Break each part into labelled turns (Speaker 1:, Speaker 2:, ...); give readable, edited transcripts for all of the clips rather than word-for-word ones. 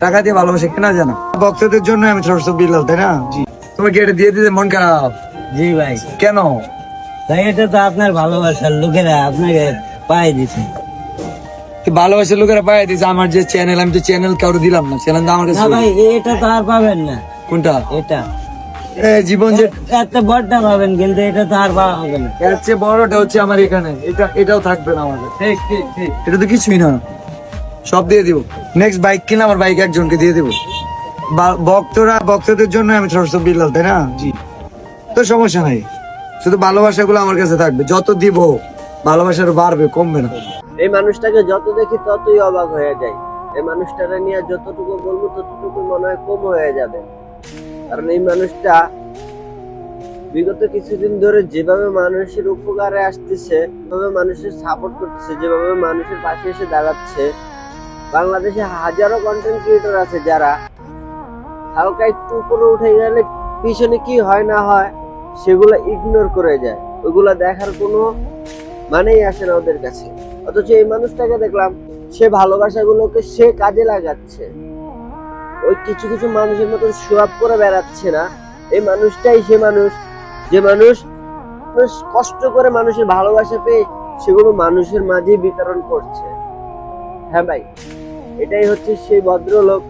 Speaker 1: টাকা দিয়ে ভালোবাসে কেনা জানো? ভক্তদের জন্য আমি ছোট বিলাল, তাই না? তোমাকে এটা দিয়ে দিতে মন খারাপ?
Speaker 2: জি ভাই।
Speaker 1: কেন
Speaker 2: ভাই এটা তো আপনার ভালোবাসার লোকেরা আপনাকে পাই দিছে।
Speaker 1: ভালোবাসার লোকেরা পাই দিচ্ছে? আমার যে চ্যানেল, আমি তো চ্যানেল কাউকে দিলাম না, চ্যানেল তো আমার কাছে।
Speaker 2: না ভাই এটা তো আর পাবেন না।
Speaker 1: কোনটা?
Speaker 2: এটা
Speaker 1: জীবন যে
Speaker 2: এত বড়টা পাবেন কিন্তু এটা তো আর পাওয়া হবে না।
Speaker 1: এর চেয়ে বড়টা হচ্ছে আমার এখানে, এটাও থাকবে না আমাদের। এটা তো কিছুই না, সব দিয়ে দিব। নেক্সট বাইক কিনা আমার বাইক একজনকে দিয়ে দিব। ভক্তদের জন্য আমি ছোট বিলাল, তাই না? তো সমস্যা নাই, শুধু ভালোবাসাগুলো আমার কাছে থাকবে। যত দিব ভালোবাসার বাড়বে, কমবে না।
Speaker 3: এই মানুষটাকে যত দেখি ততই অবাক হয়ে যাই। এই মানুষটাকে নিয়ে যতটুকু বলবো ততটুকু মনে হয় কম হয়ে যাবে। কারণ এই মানুষটা বিগত কিছুদিন ধরে যেভাবে মানুষের উপকারে আসতেছে, যেভাবে মানুষের সাপোর্ট করতেছে, যেভাবে মানুষের পাশে এসে দাঁড়াচ্ছে, বাংলাদেশে হাজারো কন্টেন্ট ক্রিয়েটর আছে যারা হালকা একটু উপরে উঠে গেলে পিছনে কি হয় না হয় সেগুলো ইগনোর করে যায়, ওইগুলো দেখার কোনো মানেই আসে না ওদের কাছে। অথচ এই মানুষটাকে দেখলাম সে ভালোবাসাগুলোকে সে কাজে লাগাচ্ছে, ওই কিছু কিছু মানুষের মতন শো আপ করে বেড়াচ্ছে না। এই মানুষটাই সে মানুষ, যে মানুষ কষ্ট করে মানুষের ভালোবাসা পেয়ে সেগুলো মানুষের মাঝে বিতরণ করছে। হ্যাঁ ভাই, এটাই হচ্ছে সেই ভদ্রলোক,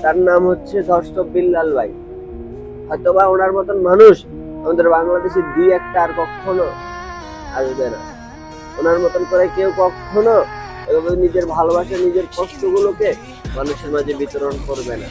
Speaker 3: তার নাম হচ্ছে ধর্ষক বিল্লাল ভাই। হয়তোবা ওনার মতন মানুষ আমাদের বাংলাদেশে দুই একটা আর কখনো আসবে না। ওনার মতন করে কেউ কখনো এভাবে নিজের ভালোবাসা, নিজের কষ্টগুলোকে মানুষের মাঝে বিতরণ করবে না।